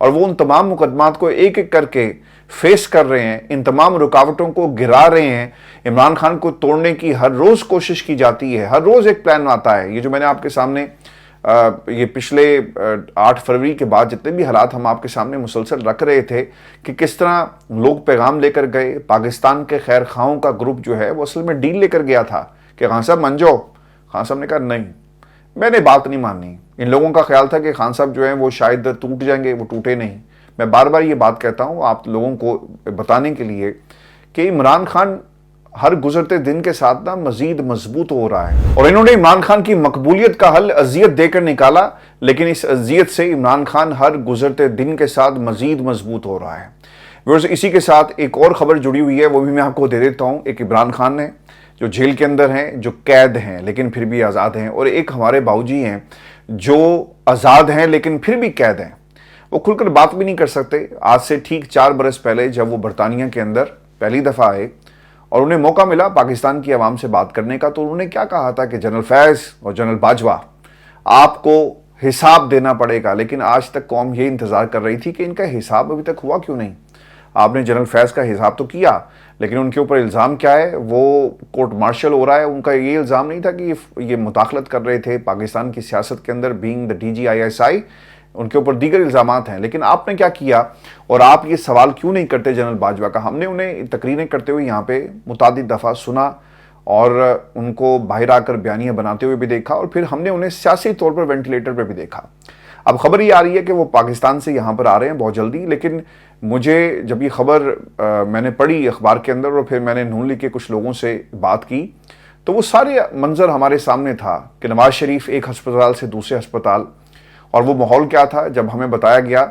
اور وہ ان تمام مقدمات کو ایک ایک کر کے فیس کر رہے ہیں، ان تمام رکاوٹوں کو گرا رہے ہیں۔ عمران خان کو توڑنے کی ہر روز کوشش کی جاتی ہے، ہر روز ایک پلان آتا ہے۔ یہ جو میں نے آپ کے سامنے یہ پچھلے 8 فروری کے بعد جتنے بھی حالات ہم آپ کے سامنے مسلسل رکھ رہے تھے کہ کس طرح لوگ پیغام لے کر گئے، پاکستان کے خیر خواہوں کا گروپ جو ہے وہ اصل میں ڈیل لے کر گیا تھا کہ خان صاحب مان جاؤ۔ خان صاحب نے کہا نہیں، میں نے بات نہیں ماننی۔ ان لوگوں کا خیال تھا کہ خان صاحب جو ہیں وہ شاید ٹوٹ جائیں گے، وہ ٹوٹے نہیں۔ میں بار بار یہ بات کہتا ہوں آپ لوگوں کو بتانے کے لیے کہ عمران خان ہر گزرتے دن کے ساتھ مزید مضبوط ہو رہا ہے، اور انہوں نے عمران خان کی مقبولیت کا حل اذیت دے کر نکالا، لیکن اس اذیت سے عمران خان ہر گزرتے دن کے ساتھ مزید مضبوط ہو رہا ہے۔ ویورز، اسی کے ساتھ ایک اور خبر جڑی ہوئی ہے، وہ بھی میں آپ کو دے دیتا ہوں۔ ایک عمران خان نے جو جیل کے اندر ہیں، جو قید ہیں لیکن پھر بھی آزاد ہیں، اور ایک ہمارے باؤجی ہیں جو آزاد ہیں لیکن پھر بھی قید ہیں۔ وہ کھل کر بات بھی نہیں کر سکتے۔ آج سے ٹھیک 4 برس پہلے جب وہ برطانیہ کے اندر پہلی دفعہ آئے اور انہیں موقع ملا پاکستان کی عوام سے بات کرنے کا، تو انہوں نے کیا کہا تھا کہ جنرل فیض اور جنرل باجوہ آپ کو حساب دینا پڑے گا، لیکن آج تک قوم یہ انتظار کر رہی تھی کہ ان کا حساب ابھی تک ہوا کیوں نہیں۔ آپ نے جنرل فیض کا حساب تو کیا، لیکن ان کے اوپر الزام کیا ہے؟ وہ کورٹ مارشل ہو رہا ہے۔ ان کا یہ الزام نہیں تھا کہ یہ مداخلت کر رہے تھے پاکستان کی سیاست کے اندر، بینگ دا DGISI۔ ان کے اوپر دیگر الزامات ہیں، لیکن آپ نے کیا کیا اور آپ یہ سوال کیوں نہیں کرتے جنرل باجوہ کا؟ ہم نے انہیں تقریریں کرتے ہوئے یہاں پہ متعدد دفعہ سنا اور ان کو باہر آ کر بیانیہ بناتے ہوئے بھی دیکھا، اور پھر ہم نے انہیں سیاسی طور پر وینٹیلیٹر پہ بھی دیکھا۔ اب خبر یہ آ رہی ہے کہ وہ پاکستان سے یہاں پر آ رہے ہیں بہت جلدی، لیکن مجھے جب یہ خبر میں نے پڑھی اخبار کے اندر اور پھر میں نے نون لیگ کے کچھ لوگوں سے بات کی، تو وہ سارے منظر ہمارے سامنے تھا کہ نواز شریف ایک ہسپتال سے دوسرے ہسپتال، اور وہ ماحول کیا تھا جب ہمیں بتایا گیا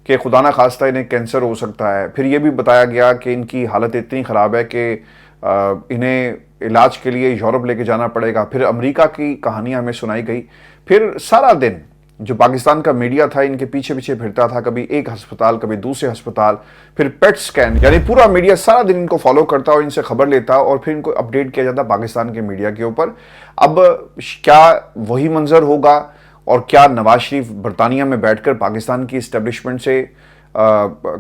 کہ خدا نہ خواستہ انہیں کینسر ہو سکتا ہے، پھر یہ بھی بتایا گیا کہ ان کی حالت اتنی خراب ہے کہ انہیں علاج کے لیے یورپ لے کے جانا پڑے گا، پھر امریکہ کی کہانیاں ہمیں سنائی گئی، پھر سارا دن جو پاکستان کا میڈیا تھا ان کے پیچھے پیچھے پھرتا تھا، کبھی ایک ہسپتال کبھی دوسرے ہسپتال، پھر پیٹ سکین، یعنی پورا میڈیا سارا دن ان کو فالو کرتا اور ان سے خبر لیتا اور پھر ان کو اپڈیٹ کیا جاتا پاکستان کے میڈیا کے اوپر۔ اب کیا وہی منظر ہوگا اور کیا نواز شریف برطانیہ میں بیٹھ کر پاکستان کی اسٹیبلشمنٹ سے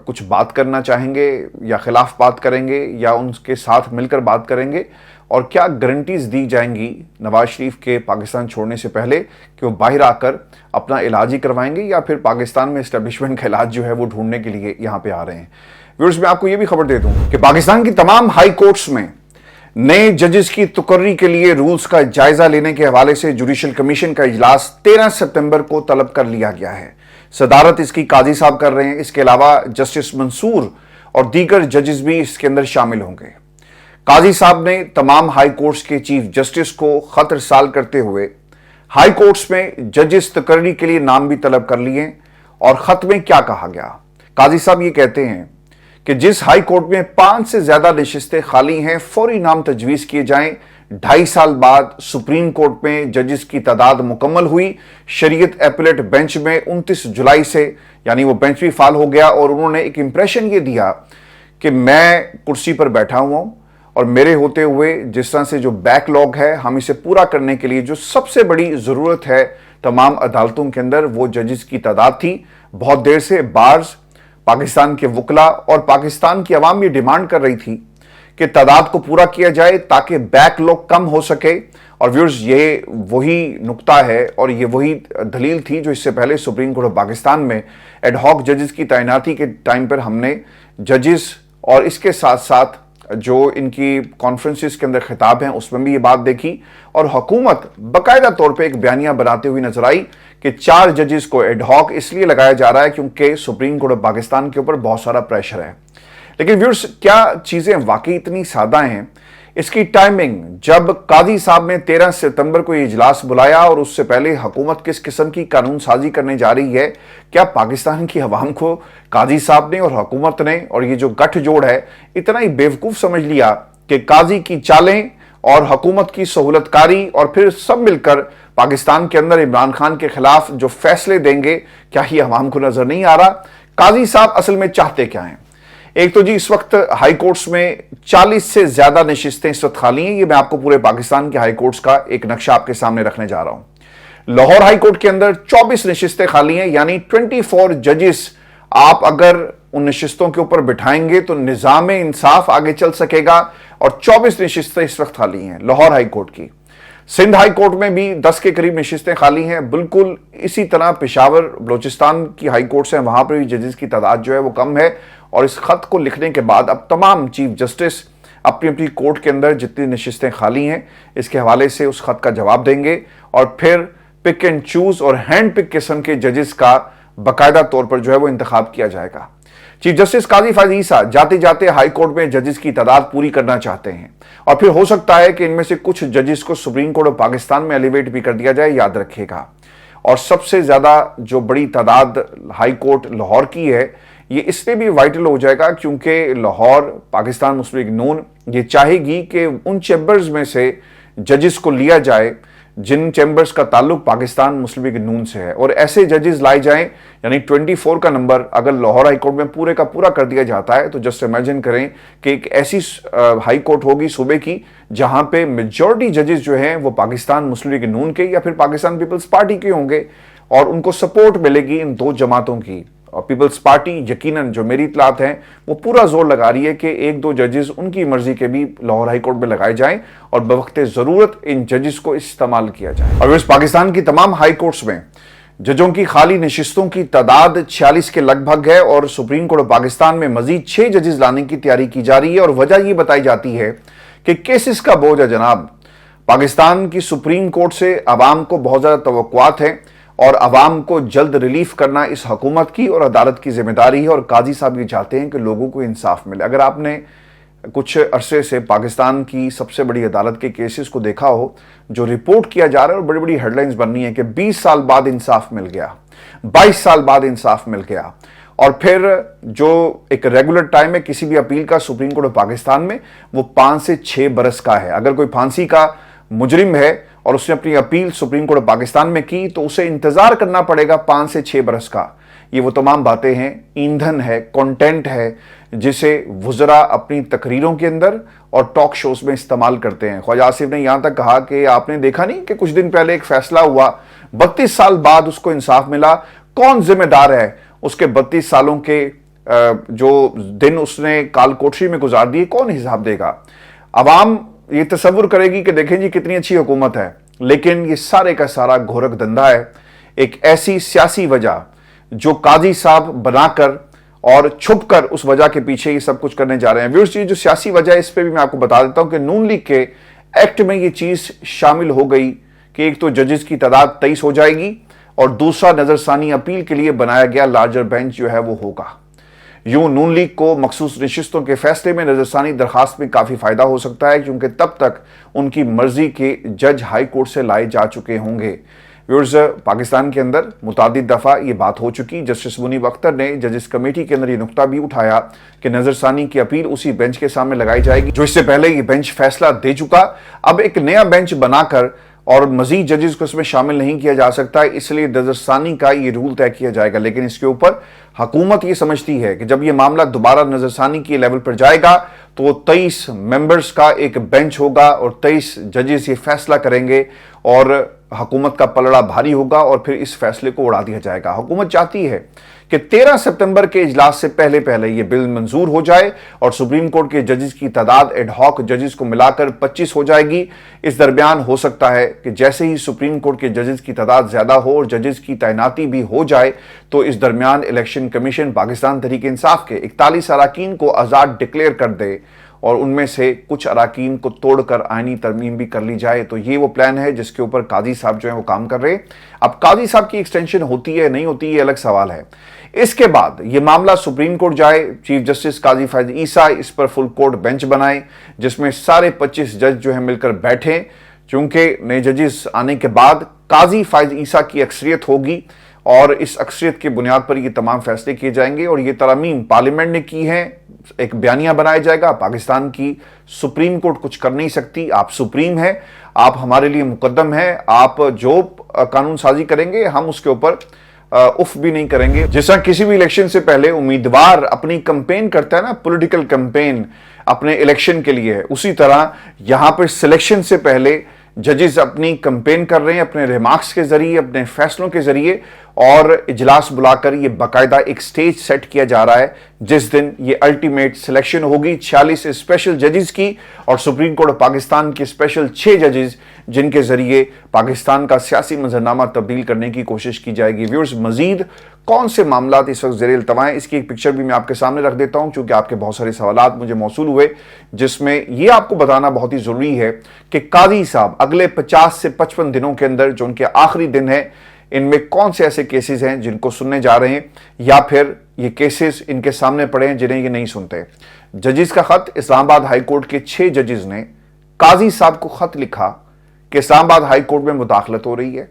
کچھ بات کرنا چاہیں گے یا خلاف بات کریں گے یا ان کے ساتھ مل کر بات کریں گے، اور کیا گارنٹیز دی جائیں گی نواز شریف کے پاکستان چھوڑنے سے پہلے کہ وہ باہر آ کر اپنا علاج ہی کروائیں گے یا پھر پاکستان میں اسٹیبلشمنٹ کا علاج جو ہے وہ ڈھونڈنے کے لیے یہاں پہ آ رہے ہیں؟ ویورز، میں آپ کو یہ بھی خبر دے دوں کہ پاکستان کی تمام ہائی کورٹس میں نئے ججز کی تقرری کے لیے رولز کا جائزہ لینے کے حوالے سے جوڈیشل کمیشن کا اجلاس 13 ستمبر کو طلب کر لیا گیا ہے۔ صدارت اس کی قاضی صاحب کر رہے ہیں، اس کے علاوہ جسٹس منصور اور دیگر ججز بھی اس کے اندر شامل ہوں گے۔ قاضی صاحب نے تمام ہائی کورٹس کے چیف جسٹس کو خط ارسال کرتے ہوئے ہائی کورٹس میں ججز تقرری کے لیے نام بھی طلب کر لیے، اور خط میں کیا کہا گیا؟ قاضی صاحب یہ کہتے ہیں کہ جس ہائی کورٹ میں 5 سے زیادہ نشستیں خالی ہیں فوری نام تجویز کیے جائیں۔ 2.5 سال بعد سپریم کورٹ میں ججز کی تعداد مکمل ہوئی۔ شریعت ایپلیٹ بینچ میں 29 جولائی سے یعنی وہ بینچ بھی فعال ہو گیا، اور انہوں نے ایک امپریشن یہ دیا کہ میں کرسی پر بیٹھا ہوا ہوں اور میرے ہوتے ہوئے جس طرح سے جو بیک لاگ ہے ہم اسے پورا کرنے کے لیے جو سب سے بڑی ضرورت ہے تمام عدالتوں کے اندر وہ ججز کی تعداد تھی۔ بہت دیر سے بارز، پاکستان کے وکلا اور پاکستان کی عوام یہ ڈیمانڈ کر رہی تھی کہ تعداد کو پورا کیا جائے تاکہ بیک لاگ کم ہو سکے، اور ویورز یہ وہی نقطہ ہے اور یہ وہی دلیل تھی جو اس سے پہلے سپریم کورٹ آف پاکستان میں ایڈ ہاک ججز کی تعیناتی کے ٹائم پر ہم نے ججز اور اس کے ساتھ ساتھ جو ان کی کانفرنسز کے اندر خطاب ہیں اس میں بھی یہ بات دیکھی، اور حکومت باقاعدہ طور پہ ایک بیانیہ بناتے ہوئی نظر آئی کہ 4 ججز کو ایڈ ہاک اس لیے لگایا جا رہا ہے کیونکہ سپریم کورٹ آف پاکستان کے اوپر بہت سارا پریشر ہے۔ لیکن ویورز، کیا چیزیں واقعی اتنی سادہ ہیں؟ اس کی ٹائمنگ، جب قاضی صاحب نے 13 ستمبر کو یہ اجلاس بلایا اور اس سے پہلے حکومت کس قسم کی قانون سازی کرنے جا رہی ہے، کیا پاکستان کی عوام کو قاضی صاحب نے اور حکومت نے اور یہ جو گٹھ جوڑ ہے اتنا ہی بیوقوف سمجھ لیا کہ قاضی کی چالیں اور حکومت کی سہولت کاری اور پھر سب مل کر پاکستان کے اندر عمران خان کے خلاف جو فیصلے دیں گے، کیا یہ عوام کو نظر نہیں آ رہا؟ قاضی صاحب اصل میں چاہتے کیا ہیں؟ ایک تو جی اس وقت ہائی کورٹس میں 40 سے زیادہ نشستیں اس وقت خالی ہیں۔ یہ میں آپ کو پورے پاکستان کے ہائی کورٹس کا ایک نقشہ آپ کے سامنے رکھنے جا رہا ہوں۔ لاہور ہائی کورٹ کے اندر 24 نشستیں خالی ہیں، یعنی 24 ججز آپ اگر ان نشستوں کے اوپر بٹھائیں گے تو نظام انصاف آگے چل سکے گا. اور 24 نشستیں اس وقت خالی ہیں لاہور ہائی کورٹ کی. سندھ ہائی کورٹ میں بھی 10 کے قریب نشستیں خالی ہیں. بالکل اسی طرح پشاور بلوچستان کی ہائی کورٹس ہیں, وہاں پر بھی ججز کی تعداد جو ہے وہ کم ہے. اور اس خط کو لکھنے کے بعد اب تمام چیف جسٹس اپنی اپنی کورٹ کے اندر جتنی نشستیں خالی ہیں اس کے حوالے سے اس خط کا جواب دیں گے, اور پھر پک اینڈ چوز اور ہینڈ پک قسم کے ججز کا باقاعدہ طور پر جو ہے وہ انتخاب کیا جائے گا. چیف جسٹس قاضی فائز عیسیٰ جاتے جاتے ہائی کورٹ میں ججز کی تعداد پوری کرنا چاہتے ہیں, اور پھر ہو سکتا ہے کہ ان میں سے کچھ ججز کو سپریم کورٹ آف پاکستان میں ایلیویٹ بھی کر دیا جائے. یاد رکھے گا, اور سب سے زیادہ جو بڑی تعداد ہائی کورٹ لاہور کی ہے یہ اس لیے بھی وائٹل ہو جائے گا کیونکہ لاہور پاکستان مسلم لیگ نون یہ چاہے گی کہ ان چیمبرز میں سے ججز کو لیا جائے جن چیمبرز کا تعلق پاکستان مسلم لیگ نون سے ہے, اور ایسے ججز لائے جائیں. یعنی 24 کا نمبر اگر لاہور ہائی کورٹ میں پورے کا پورا کر دیا جاتا ہے تو جسٹ امیجن کریں کہ ایک ایسی ہائی کورٹ ہوگی صوبے کی جہاں پہ میجورٹی ججز جو ہیں وہ پاکستان مسلم لیگ نون کے یا پھر پاکستان پیپلز پارٹی کے ہوں گے, اور ان کو سپورٹ ملے گی ان دو جماعتوں کی. اور پیپلز پارٹی یقیناً جو میری اطلاعات ہیں وہ پورا زور لگا رہی ہے کہ ایک دو ججز ان کی مرضی کے بھی لاہور ہائی کورٹ میں لگائے جائیں اور بوقت ضرورت ان ججز کو استعمال کیا جائے. اور اس پاکستان کی تمام ہائی کورٹس میں ججوں کی خالی نشستوں کی تعداد 46 کے لگ بھگ ہے, اور سپریم کورٹ آف پاکستان میں مزید 6 ججز لانے کی تیاری کی جا رہی ہے. اور وجہ یہ بتائی جاتی ہے کہ کیسز کا بوجھ ہے جناب. پاکستان کی سپریم کورٹ سے عوام کو بہت زیادہ توقعات ہیں, اور عوام کو جلد ریلیف کرنا اس حکومت کی اور عدالت کی ذمہ داری ہے, اور قاضی صاحب یہ چاہتے ہیں کہ لوگوں کو انصاف ملے. اگر آپ نے کچھ عرصے سے پاکستان کی سب سے بڑی عدالت کے کیسز کو دیکھا ہو جو رپورٹ کیا جا رہا ہے, اور بڑی بڑی ہیڈ لائنز بننی ہے کہ 20 سال بعد انصاف مل گیا, 22 سال بعد انصاف مل گیا, اور پھر جو ایک ریگولر ٹائم ہے کسی بھی اپیل کا سپریم کورٹ آف پاکستان میں وہ 5 سے 6 برس کا ہے. اگر کوئی پھانسی کا مجرم ہے اور اس نے اپنی appeal supreme court of Pakistan میں کی تو اسے انتظار کرنا پڑے گا 5 سے 6 برس کا. یہ وہ تمام باتیں ہیں, ایندھن ہے, کنٹینٹ ہے جسے وزراء اپنی تقریروں کے اندر اور ٹاک شوز میں استعمال کرتے ہیں. خواجہ آصف نے یہاں تک کہا کہ آپ نے دیکھا نہیں کہ کچھ دن پہلے ایک فیصلہ ہوا, 32 سال بعد اس کو انصاف ملا, کون ذمہ دار ہے اس کے 32 سالوں کے جو دن اس نے کال کوٹری میں گزار دیے, کون حساب دے گا؟ عوام یہ تصور کرے گی کہ دیکھیں جی کتنی اچھی حکومت ہے, لیکن یہ سارے کا سارا گھورک دھندا ہے, ایک ایسی سیاسی وجہ جو قاضی صاحب بنا کر اور چھپ کر اس وجہ کے پیچھے یہ سب کچھ کرنے جا رہے ہیں. ویورز یہ جو سیاسی وجہ ہے اس پہ بھی میں آپ کو بتا دیتا ہوں کہ نون لیگ کے ایکٹ میں یہ چیز شامل ہو گئی کہ ایک تو ججز کی تعداد 23 ہو جائے گی, اور دوسرا نظر ثانی اپیل کے لیے بنایا گیا لارجر بینچ جو ہے وہ ہوگا. یوں نون لیگ کو مخصوص نشستوں کے فیصلے میں نظر ثانی درخواست میں کافی فائدہ ہو سکتا ہے کیونکہ تب تک ان کی مرضی کے جج ہائی کورٹ سے لائے جا چکے ہوں گے. ویورز پاکستان کے اندر متعدد دفعہ یہ بات ہو چکی, جسٹس منیب اختر نے ججز کمیٹی کے اندر یہ نقطہ بھی اٹھایا کہ نظر ثانی کی اپیل اسی بینچ کے سامنے لگائی جائے گی جو اس سے پہلے یہ بینچ فیصلہ دے چکا. اب ایک نیا بینچ بنا کر اور مزید ججز کو اس میں شامل نہیں کیا جا سکتا, اس لیے نظر ثانی کا یہ رول طے کیا جائے گا. لیکن اس کے اوپر حکومت یہ سمجھتی ہے کہ جب یہ معاملہ دوبارہ نظر ثانی کے لیول پر جائے گا تو وہ 23 ممبرز کا ایک بینچ ہوگا اور 23 ججز یہ فیصلہ کریں گے, اور حکومت کا پلڑا بھاری ہوگا اور پھر اس فیصلے کو اڑا دیا جائے گا. حکومت چاہتی ہے کہ 13 ستمبر کے اجلاس سے پہلے پہلے یہ بل منظور ہو جائے اور سپریم کورٹ کے ججز کی تعداد ایڈ ہاک ججز کو ملا کر 25 ہو جائے گی. اس درمیان ہو سکتا ہے کہ جیسے ہی سپریم کورٹ کے ججز کی تعداد زیادہ ہو اور ججز کی تعیناتی بھی ہو جائے تو اس درمیان الیکشن کمیشن پاکستان تحریک انصاف کے 41 اراکین کو آزاد ڈکلیئر کر دے اور ان میں سے کچھ اراکین کو توڑ کر آئینی ترمیم بھی کر لی جائے. تو یہ وہ پلان ہے جس کے اوپر قاضی صاحب جو ہیں وہ کام کر رہے ہیں. اب قاضی صاحب کی ایکسٹینشن ہوتی ہے نہیں ہوتی یہ الگ سوال ہے. اس کے بعد یہ معاملہ سپریم کورٹ جائے, چیف جسٹس قاضی فائز عیسیٰ اس پر فل کورٹ بینچ بنائے جس میں سارے 25 جج جو ہیں مل کر بیٹھیں, چونکہ نئے ججز آنے کے بعد قاضی فائز عیسیٰ کی اکثریت ہوگی اور اس اکثریت کی بنیاد پر یہ تمام فیصلے کیے جائیں گے. اور یہ ترامیم پارلیمنٹ نے کی ہیں, ایک بیانیہ بنایا جائے گا. پاکستان کی سپریم کورٹ کچھ کر نہیں سکتی, آپ سپریم ہیں, آپ ہمارے لیے مقدم ہیں, آپ جو قانون سازی کریں گے ہم اس کے اوپر اف بھی نہیں کریں گے. جس طرح کسی بھی الیکشن سے پہلے امیدوار اپنی کمپین کرتا ہے نا, پولیٹیکل کمپین اپنے الیکشن کے لیے, اسی طرح یہاں پر سلیکشن سے پہلے ججز اپنی کمپین کر رہے ہیں اپنے ریمارکس کے ذریعے, اپنے فیصلوں کے ذریعے, اور اجلاس بلا کر یہ باقاعدہ ایک سٹیج سیٹ کیا جا رہا ہے جس دن یہ الٹیمیٹ سلیکشن ہوگی 46 اسپیشل ججز کی اور سپریم کورٹ پاکستان کے اسپیشل 6 ججز جن کے ذریعے پاکستان کا سیاسی منظرنامہ تبدیل کرنے کی کوشش کی جائے گی۔ ویورز، مزید کون سے معاملات اس وقت زیر التوا ہیں، اس کی ایک پکچر بھی میں آپ کے سامنے رکھ دیتا ہوں چونکہ آپ کے بہت سارے سوالات مجھے موصول ہوئے، جس میں یہ آپ کو بتانا بہت ہی ضروری ہے کہ قاضی صاحب اگلے 50 سے 55 دنوں کے اندر جو ان کے آخری دن ہے، ان میں کون سے ایسے کیسز ہیں جن کو سننے جا رہے ہیں، یا پھر یہ کیسز ان کے سامنے پڑے ہیں جنہیں یہ نہیں سنتے۔ ججز کا خط، اسلام آباد ہائی کورٹ کے 6 ججز نے قاضی صاحب کو خط لکھا کہ اسلام آباد ہائی کورٹ میں مداخلت ہو رہی ہے۔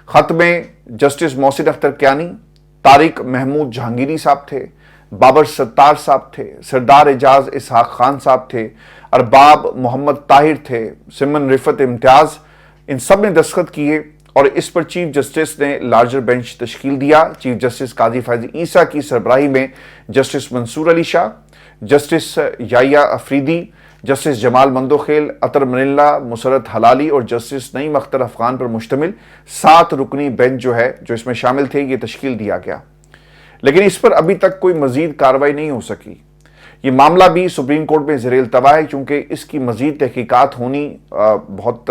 خط میں جسٹس محسن اختر کیانی، طارق محمود جہانگیری صاحب تھے، بابر ستار صاحب تھے، سردار اعجاز اسحاق خان صاحب تھے، ارباب محمد طاہر تھے، سمن رفت امتیاز، ان سب نے دستخط کیے اور اس پر چیف جسٹس نے لارجر بینچ تشکیل دیا۔ چیف جسٹس قاضی فیض عیسیٰ کی سربراہی میں جسٹس منصور علی شاہ، جسٹس یحییٰ افریدی، جسٹس جمال مندوخیل، عطر منلہ، مسرت حلالی اور جسٹس نعیم اختر افغان پر مشتمل 7 رکنی بینچ جو اس میں شامل تھے، یہ تشکیل دیا گیا، لیکن اس پر ابھی تک کوئی مزید کارروائی نہیں ہو سکی۔ یہ معاملہ بھی سپریم کورٹ میں زیر التوا ہے کیونکہ اس کی مزید تحقیقات ہونی بہت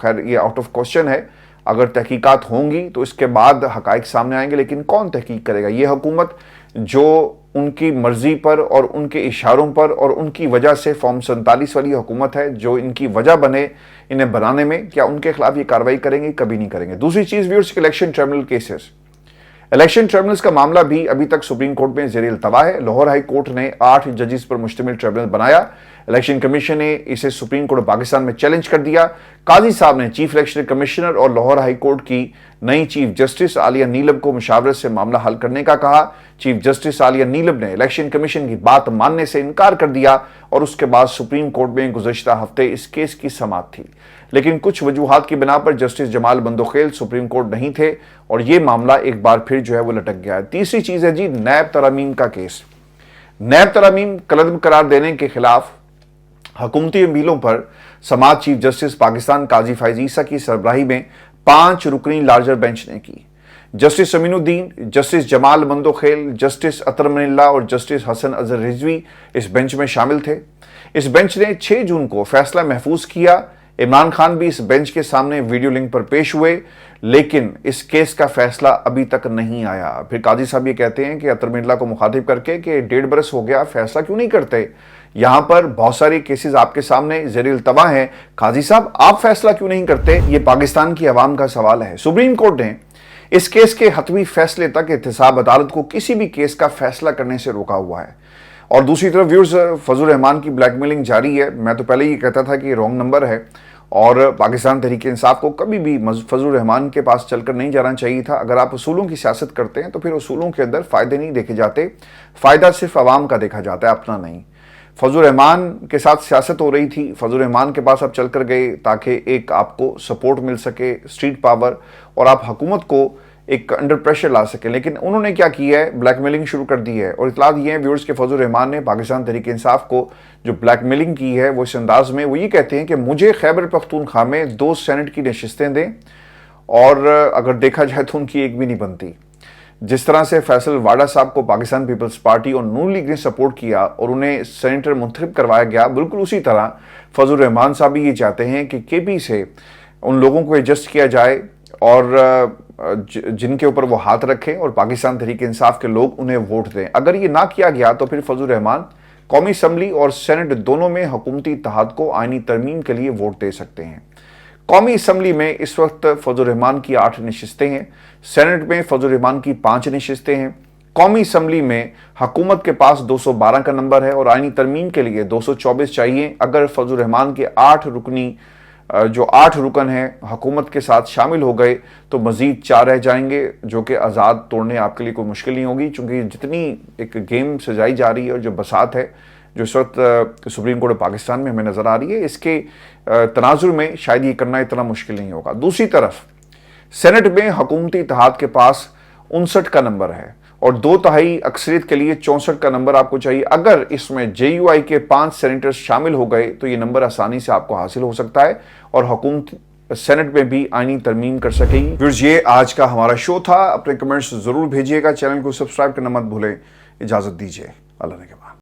خیر یہ آؤٹ آف کوسچن ہے۔ اگر تحقیقات ہوں گی تو اس کے بعد حقائق سامنے آئیں گے، لیکن کون تحقیق کرے گا؟ یہ حکومت جو ان کی مرضی پر اور ان کے اشاروں پر اور ان کی وجہ سے فارم 47 والی حکومت ہے، جو ان کی وجہ بنے انہیں بنانے میں، کیا ان کے خلاف یہ کارروائی کریں گے؟ کبھی نہیں کریں گے۔ دوسری چیز viewers, election tribunal cases, election tribunals کا معاملہ بھی ابھی تک سپریم کورٹ میں زیر التوا ہے۔ لاہور ہائی کورٹ نے 8 ججز پر مشتمل ٹریبونل بنایا، الیکشن کمیشن نے اسے سپریم کورٹ پاکستان میں چیلنج کر دیا۔ قاضی صاحب نے چیف الیکشن کمشنر اور لاہور ہائی کورٹ کی نئی چیف جسٹس عالیہ نیلم کو مشاورت سے معاملہ حل کرنے کا کہا۔ چیف جسٹس عالیہ نیلم نے الیکشن کمیشن کی بات ماننے سے انکار کر دیا اور اس کے بعد سپریم کورٹ میں گزشتہ ہفتے اس کیس کی سماعت تھی، لیکن کچھ وجوہات کی بنا پر جسٹس جمال مندوخیل سپریم کورٹ نہیں تھے اور یہ معاملہ ایک بار پھر وہ لٹک گیا ہے۔ تیسری چیز ہے نیب ترامیم کا کیس۔ نیب ترامیم کالعدم قرار دینے کے خلاف حکومتی اپیلوں پر سماعت چیف جسٹس پاکستان قاضی فیض عیسیٰ کی سربراہی میں 5 رکنی لارجر بینچ نے کی۔ جسٹس امین الدین، جسٹس جمال مندوخیل، جسٹس عطر منلہ اور جسٹس حسن اظہر رضوی اس بینچ میں شامل تھے۔ اس بینچ نے 6 جون کو فیصلہ محفوظ کیا۔ عمران خان بھی اس بینچ کے سامنے ویڈیو لنک پر پیش ہوئے، لیکن اس کیس کا فیصلہ ابھی تک نہیں آیا۔ پھر قاضی صاحب یہ کہتے ہیں کہ عطر منلہ کو مخاطب کر کے کہ 1.5 برس ہو گیا، فیصلہ کیوں نہیں کرتے؟ یہاں پر بہت سارے کیسز آپ کے سامنے زیر التوا ہیں، قاضی صاحب آپ فیصلہ کیوں نہیں کرتے؟ یہ پاکستان کی عوام کا سوال ہے۔ سپریم کورٹ نے اس کیس کے حتمی فیصلے تک احتساب عدالت کو کسی بھی کیس کا فیصلہ کرنے سے روکا ہوا ہے۔ اور دوسری طرف ویورز، فضل الرحمان کی بلیک میلنگ جاری ہے۔ میں تو پہلے یہ کہتا تھا کہ یہ رانگ نمبر ہے اور پاکستان تحریک انصاف کو کبھی بھی فضل الرحمان کے پاس چل کر نہیں جانا چاہیے تھا۔ اگر آپ اصولوں کی سیاست کرتے ہیں تو پھر اصولوں کے اندر فائدے نہیں دیکھے جاتے، فائدہ صرف عوام کا دیکھا جاتا ہے، اپنا نہیں۔ فضل الرحمان کے ساتھ سیاست ہو رہی تھی، فضل الرحمان کے پاس آپ چل کر گئے تاکہ ایک آپ کو سپورٹ مل سکے، اسٹریٹ پاور، اور آپ حکومت کو ایک انڈر پریشر لا سکیں، لیکن انہوں نے کیا کیا ہے؟ بلیک میلنگ شروع کر دی ہے۔ اور اطلاعات یہ ہیں ویورز کے فضل الرحمان نے پاکستان تحریک انصاف کو جو بلیک میلنگ کی ہے وہ اس انداز میں، وہ یہ کہتے ہیں کہ مجھے خیبر پختونخوا میں 2 سینٹ کی نشستیں دیں، اور اگر دیکھا جائے تو ان کی ایک بھی نہیں بنتی۔ جس طرح سے فیصل واڈا صاحب کو پاکستان پیپلز پارٹی اور نون لیگ نے سپورٹ کیا اور انہیں سینیٹر منتخب کروایا گیا، بالکل اسی طرح فضل الرحمان صاحب بھی یہ چاہتے ہیں کہ کے پی سے ان لوگوں کو ایڈجسٹ کیا جائے اور جن کے اوپر وہ ہاتھ رکھیں اور پاکستان تحریک انصاف کے لوگ انہیں ووٹ دیں۔ اگر یہ نہ کیا گیا تو پھر فضل الرحمان قومی اسمبلی اور سینٹ دونوں میں حکومتی اتحاد کو آئینی ترمیم کے لیے ووٹ دے سکتے ہیں۔ قومی اسمبلی میں اس وقت فضل الرحمان کی 8 نشستیں ہیں، سینٹ میں فضل الرحمان کی 5 نشستیں ہیں۔ قومی اسمبلی میں حکومت کے پاس 212 کا نمبر ہے اور آئینی ترمیم کے لیے 224 چاہیے۔ اگر فضل الرحمان کے 8 رکن ہیں حکومت کے ساتھ شامل ہو گئے تو مزید 4 رہ جائیں گے، جو کہ آزاد توڑنے آپ کے لیے کوئی مشکل نہیں ہوگی، چونکہ جتنی ایک گیم سجائی جا رہی ہے اور جو بساط ہے جو اس وقت سپریم کورٹ پاکستان میں ہمیں نظر آ رہی ہے، اس کے تناظر میں شاید یہ کرنا اتنا مشکل نہیں ہوگا۔ دوسری طرف سینٹ میں حکومتی اتحاد کے پاس 59 کا نمبر ہے اور 2/3 اکثریت کے لیے 64 کا نمبر آپ کو چاہیے۔ اگر اس میں جے یو آئی کے 5 سینیٹرز شامل ہو گئے تو یہ نمبر آسانی سے آپ کو حاصل ہو سکتا ہے اور سینٹ میں بھی آئینی ترمیم کر سکے گی۔ ویورز یہ آج کا ہمارا شو تھا، اپنے کمنٹس ضرور بھیجیے گا، چینل کو سبسکرائب کرنا مت بھولیں۔ اجازت دیجیے، اللہ نے